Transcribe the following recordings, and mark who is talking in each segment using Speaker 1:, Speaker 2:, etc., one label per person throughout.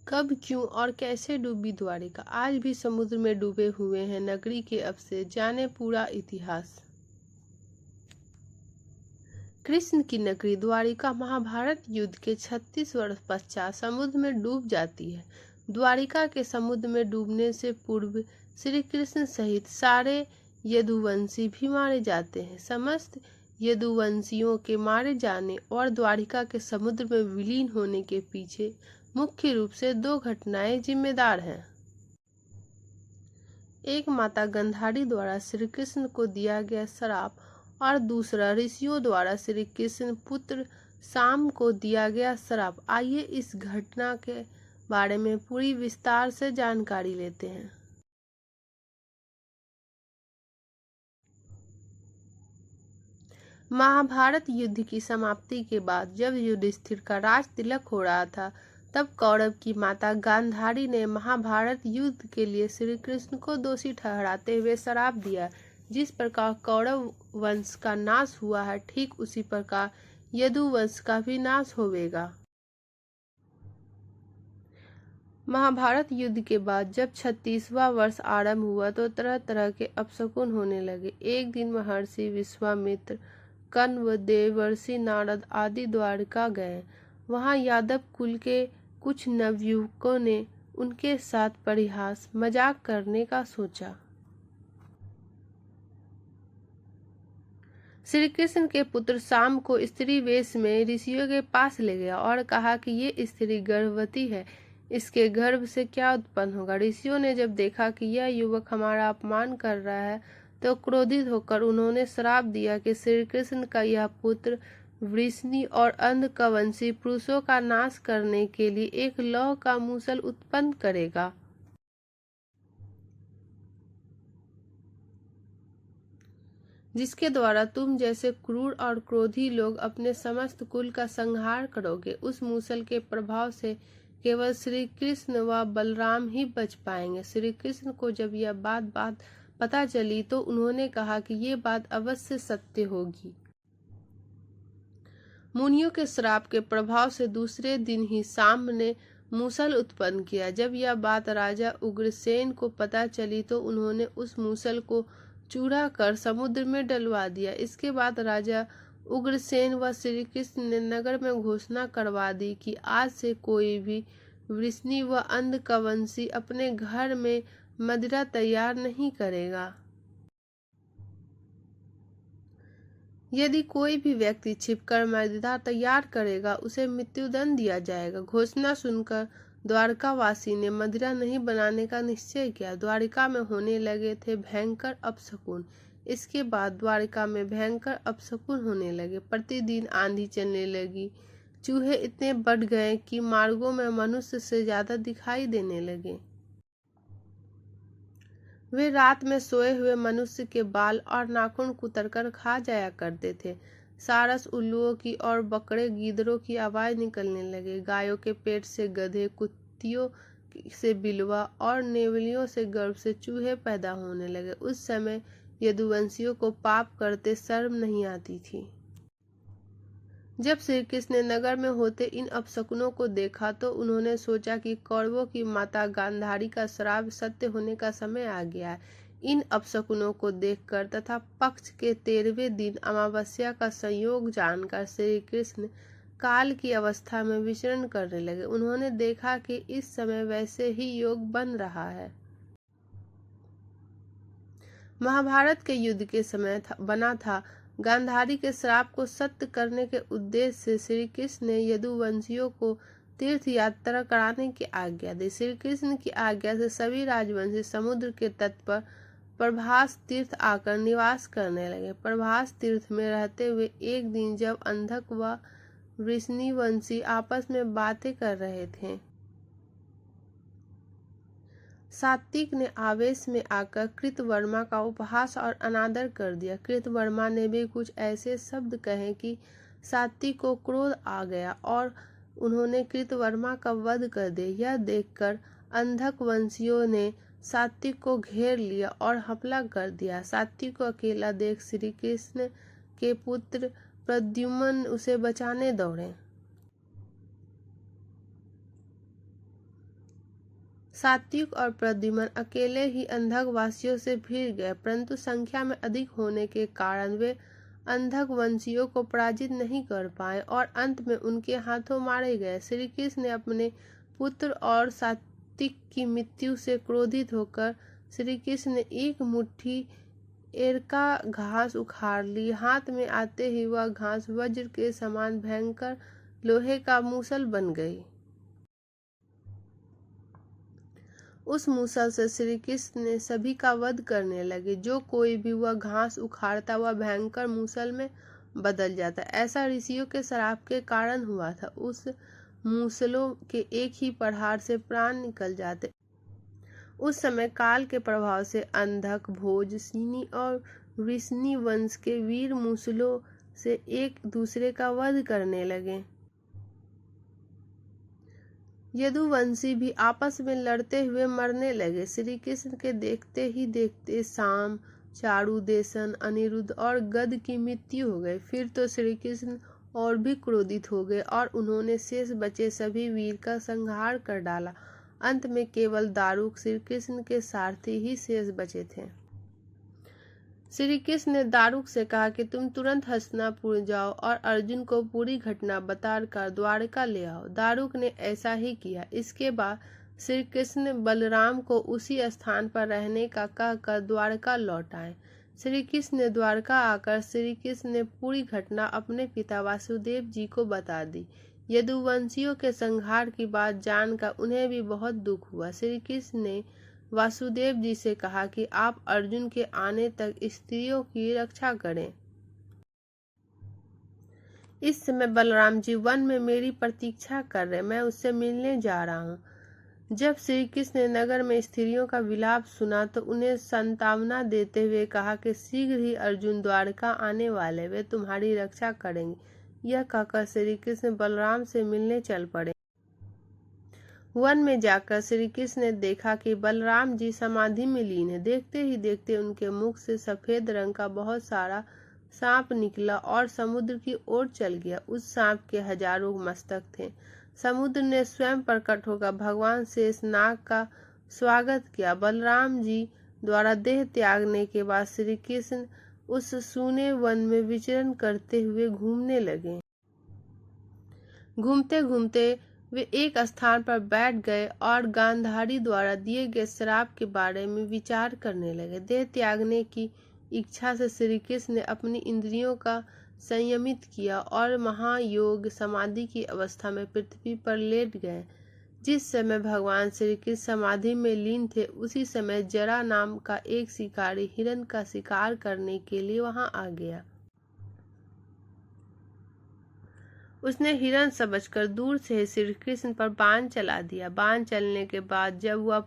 Speaker 1: कब, क्यों और कैसे डूबी द्वारिका? आज भी समुद्र में डूबे हुए हैं नगरी के अवशेष, जाने पूरा इतिहास। कृष्ण की नगरी द्वारिका महाभारत युद्ध के 36 वर्ष पश्चात समुद्र में डूब जाती है। द्वारिका के समुद्र में डूबने से पूर्व श्री कृष्ण सहित सारे यदुवंशी भी मारे जाते हैं। समस्त यदुवंशियों के मारे जाने और द्वारिका के समुद्र में विलीन होने के पीछे मुख्य रूप से दो घटनाएं जिम्मेदार हैं। एक माता गंधारी द्वारा श्री कृष्ण को दिया गया श्राप और दूसरा ऋषियों द्वारा श्री कृष्ण पुत्र शाम को दिया गया श्राप। आइए इस घटना के बारे में पूरी विस्तार से जानकारी लेते हैं। महाभारत युद्ध की समाप्ति के बाद जब युधिष्ठिर का राज तिलक हो रहा था, तब कौरव की माता गांधारी ने महाभारत युद्ध के लिए श्री कृष्ण को दोषी ठहराते हुए श्राप दिया। जिस प्रकार कौरव वंश का नाश हुआ है, ठीक उसी प्रकार यदु वंश का भी नाश होवेगा। महाभारत युद्ध के बाद जब 36वां वर्ष आरंभ हुआ तो तरह तरह के अपशकुन होने लगे। एक दिन महर्षि विश्वामित्र, कण्व, देवर्षि नारद आदि द्वारका गए। वहां यादव कुल के कुछ नवयुवकों ने उनके साथ परिहास मजाक करने का सोचा। श्री कृष्ण के पुत्र शाम को स्त्री वेश में ऋषियों के पास ले गया और कहा कि ये स्त्री गर्भवती है, इसके गर्भ से क्या उत्पन्न होगा। ऋषियों ने जब देखा कि यह युवक हमारा अपमान कर रहा है, तो क्रोधित होकर उन्होंने श्राप दिया कि श्री कृष्ण का यह पुत्र वृष्णि और अंधकवंशी पुरुषों का नाश करने के लिए एक लौह का मूसल उत्पन्न करेगा। जिसके द्वारा तुम जैसे क्रूर और क्रोधी लोग अपने समस्त कुल का संहार करोगे। उस मूसल के प्रभाव से केवल श्री कृष्ण व बलराम ही बच पाएंगे। श्री कृष्ण को जब यह बात पता चली तो उन्होंने कहा कि ये बात अवश्य सत्य होगी। मुनियों के श्राप के प्रभाव से दूसरे दिन ही शाम ने मूसल उत्पन्न किया। जब यह बात राजा उग्रसेन को पता चली तो उन्होंने उस मूसल को चूरा कर समुद्र में डलवा दिया। इसके बाद राजा उग्रसेन व श्री कृष्ण ने नगर में घोषणा करवा दी कि आज से कोई भी वृष्णि व अंधकवंशी अपने घर में मदिरा तैयार नहीं करेगा। यदि कोई भी व्यक्ति छिपकर मदिरा तैयार करेगा, उसे मृत्युदंड दिया जाएगा। घोषणा सुनकर द्वारकावासी ने मदिरा नहीं बनाने का निश्चय किया। द्वारिका में होने लगे थे भयंकर अपशकुन। इसके बाद द्वारिका में भयंकर अपशकुन होने लगे। प्रतिदिन आंधी चलने लगी। चूहे इतने बढ़ गए कि मार्गों में मनुष्य से ज्यादा दिखाई देने लगे। वे रात में सोए हुए मनुष्य के बाल और नाखून कुतरकर खा जाया करते थे। सारस, उल्लुओं की और बकरे गीदड़ों की आवाज निकलने लगे। गायों के पेट से गधे, कुत्तियों से बिलवा और नेवलियों से गर्भ से चूहे पैदा होने लगे। उस समय यदुवंशियों को पाप करते शर्म नहीं आती थी। जब श्री कृष्ण ने नगर में होते इन अपशकुनों को देखा तो उन्होंने सोचा कि कौरवों की माता गांधारी का श्राप सत्य होने का समय आ गया है। इन अपशकुनों को देखकर तथा पक्ष के 13वें दिन अमावस्या का संयोग जानकर श्री कृष्ण काल की अवस्था में विचरण करने लगे। उन्होंने देखा कि इस समय वैसे ही योग बन रहा है। महाभारत के युद्ध के समय बना था। गांधारी के श्राप को सत्य करने के उद्देश्य से श्री कृष्ण ने यदुवंशियों को तीर्थ यात्रा कराने की आज्ञा दी। श्री कृष्ण की आज्ञा से सभी राजवंशी समुद्र के तट पर प्रभास तीर्थ आकर निवास करने लगे। प्रभास तीर्थ में रहते हुए एक दिन जब अंधक व वृष्णिवंशी आपस में बातें कर रहे थे, सात्विक ने आवेश में आकर कृतवर्मा का उपहास और अनादर कर दिया। कृतवर्मा ने भी कुछ ऐसे शब्द कहे कि सात्विक को क्रोध आ गया और उन्होंने कृतवर्मा का वध कर दिया। यह देखकर अंधक वंशियों ने सात्विक को घेर लिया और हमला कर दिया। सात्विक को अकेला देख श्री कृष्ण के पुत्र प्रद्युम्न उसे बचाने दौड़े। सात्विक और प्रद्युम्न अकेले ही अंधक वासियों से भिड़ गए, परंतु संख्या में अधिक होने के कारण वे अंधक वंशियों को पराजित नहीं कर पाए और अंत में उनके हाथों मारे गए। श्री कृष्ण ने अपने पुत्र और सात्विक की मृत्यु से क्रोधित होकर श्री कृष्ण ने एक मुट्ठी एरका घास उखाड़ ली। हाथ में आते ही वह घास वज्र के समान भयंकर लोहे का मूसल बन गई। उस मूसल से श्री कृष्ण ने सभी का वध करने लगे। जो कोई भी वह घास उखाड़ता वह भयंकर मूसल में बदल जाता। ऐसा ऋषियों के श्राप के कारण हुआ था। उस मूसलों के एक ही प्रहार से प्राण निकल जाते। उस समय काल के प्रभाव से अंधक, भोज, सिनी और वृष्णि वंश के वीर मूसलों से एक दूसरे का वध करने लगे। यदुवंशी भी आपस में लड़ते हुए मरने लगे। श्री कृष्ण के देखते ही देखते साम, चारु, देसन, अनिरुद्ध और गद की मृत्यु हो गई। फिर तो श्री कृष्ण और भी क्रोधित हो गए और उन्होंने शेष बचे सभी वीर का संहार कर डाला। अंत में केवल दारुक, श्री कृष्ण के सारथी ही शेष बचे थे। श्री कृष्ण ने दारुक से कहा कि तुम तुरंत हस्तिनापुर जाओ और अर्जुन को पूरी घटना बताकर द्वारका ले आओ। दारुक ने ऐसा ही किया। इसके बाद श्री कृष्ण ने बलराम को उसी स्थान पर रहने का कहकर द्वारका लौट आए। श्री कृष्ण ने द्वारका आकर श्री कृष्ण ने पूरी घटना अपने पिता वासुदेव जी को बता दी। यदुवंशियों के संहार की बात जानकर उन्हें भी बहुत दुख हुआ। श्री कृष्ण ने वासुदेव जी से कहा कि आप अर्जुन के आने तक स्त्रियों की रक्षा करें। इस समय बलराम जी वन में मेरी प्रतीक्षा कर रहे, मैं उससे मिलने जा रहा हूँ। जब श्री कृष्ण ने नगर में स्त्रियों का विलाप सुना तो उन्हें सांत्वना देते हुए कहा कि शीघ्र ही अर्जुन द्वारका आने वाले, वे तुम्हारी रक्षा करेंगे। यह कहकर श्री कृष्ण बलराम से मिलने चल पड़े। वन में जाकर श्री कृष्ण ने देखा कि बलराम जी समाधि में लीन है। देखते ही देखते उनके मुख से सफेद रंग का बहुत सारा सांप निकला और समुद्र की ओर चल गया। उस सांप के हजारों मस्तक थे। समुद्र ने स्वयं प्रकट होकर भगवान शेषनाग का स्वागत किया। बलराम जी द्वारा देह त्यागने के बाद श्री कृष्ण उस सूने वन में विचरण करते हुए घूमने लगे। घूमते घूमते वे एक स्थान पर बैठ गए और गांधारी द्वारा दिए गए श्राप के बारे में विचार करने लगे। देह त्यागने की इच्छा से श्री कृष्ण ने अपनी इंद्रियों का संयमित किया और महायोग समाधि की अवस्था में पृथ्वी पर लेट गए। जिस समय भगवान श्री कृष्ण समाधि में लीन थे उसी समय जरा नाम का एक शिकारी हिरण का शिकार करने के लिए वहां आ गया। उसने हिरण समझकर दूर से श्री कृष्ण पर बाण चला दिया। बाण चलने के बाद जब वह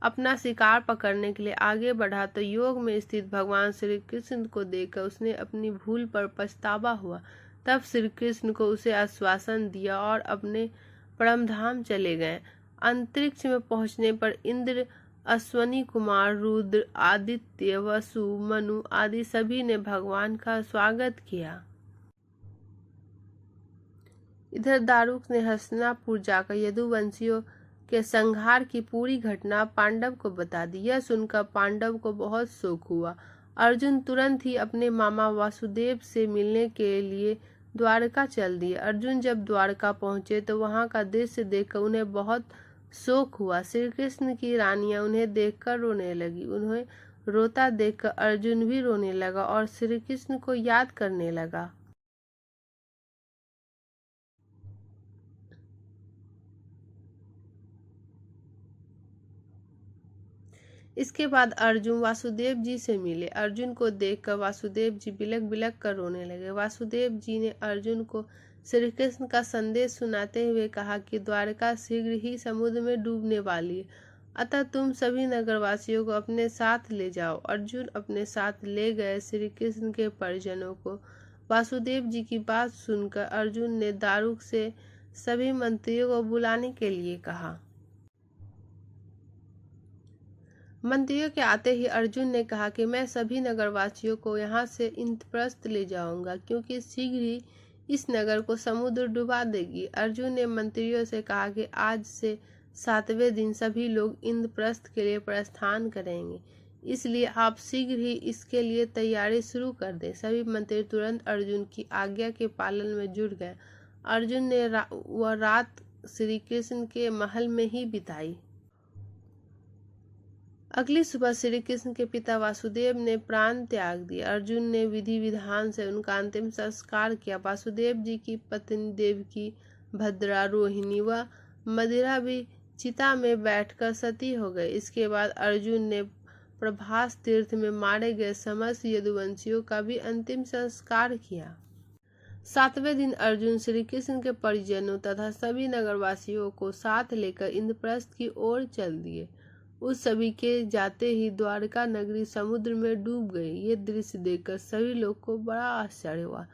Speaker 1: अपना शिकार पकड़ने के लिए आगे बढ़ा तो योग में स्थित भगवान श्री कृष्ण को देखकर उसने अपनी भूल पर पछतावा हुआ। तब श्री कृष्ण को उसे आश्वासन दिया और अपने परमधाम चले गए। अंतरिक्ष में पहुंचने पर इंद्र, अश्वनी कुमार, रुद्र, आदित्य, वसु, मनु आदि सभी ने भगवान का स्वागत किया। इधर दारुक ने हस्तिनापुर जाकर यदुवंशियों के संहार की पूरी घटना पांडव को बता दी। यह सुनकर पांडव को बहुत शोक हुआ। अर्जुन तुरंत ही अपने मामा वासुदेव से मिलने के लिए द्वारका चल दिए। अर्जुन जब द्वारका पहुंचे तो वहां का दृश्य देखकर उन्हें बहुत शोक हुआ। श्री कृष्ण की रानियां उन्हें देखकर रोने लगी। उन्हें रोता देखकर अर्जुन भी रोने लगा और श्री कृष्ण को याद करने लगा। इसके बाद अर्जुन वासुदेव जी से मिले। अर्जुन को देखकर वासुदेव जी बिलक बिलक कर रोने लगे। वासुदेव जी ने अर्जुन को श्री कृष्ण का संदेश सुनाते हुए कहा कि द्वारका शीघ्र ही समुद्र में डूबने वाली है, अतः तुम सभी नगरवासियों को अपने साथ ले जाओ। अर्जुन अपने साथ ले गए श्री कृष्ण के परिजनों को। वासुदेव जी की बात सुनकर अर्जुन ने दारुक से सभी मंत्रियों को बुलाने के लिए कहा। मंत्रियों के आते ही अर्जुन ने कहा कि मैं सभी नगरवासियों को यहाँ से इंद्रप्रस्थ ले जाऊंगा, क्योंकि शीघ्र ही इस नगर को समुद्र डुबा देगी। अर्जुन ने मंत्रियों से कहा कि आज से 7वें दिन सभी लोग इंद्रप्रस्थ के लिए प्रस्थान करेंगे, इसलिए आप शीघ्र ही इसके लिए तैयारी शुरू कर दें। सभी मंत्री तुरंत अर्जुन की आज्ञा के पालन में जुट गए। अर्जुन ने वह रात श्री कृष्ण के महल में ही बिताई। अगली सुबह श्री कृष्ण के पिता वासुदेव ने प्राण त्याग दिया। अर्जुन ने विधि विधान से उनका अंतिम संस्कार किया। वासुदेव जी की पत्नी देवकी, भद्रा, रोहिणी व मदिरा भी चिता में बैठकर सती हो गए। इसके बाद अर्जुन ने प्रभास तीर्थ में मारे गए समस्त यदुवंशियों का भी अंतिम संस्कार किया। 7वें दिन अर्जुन श्री कृष्ण के परिजनों तथा सभी नगरवासियों को साथ लेकर इंद्रप्रस्थ की ओर चल दिए। उस सभी के जाते ही द्वारका नगरी समुद्र में डूब गई। ये दृश्य देखकर सभी लोग को बड़ा आश्चर्य हुआ।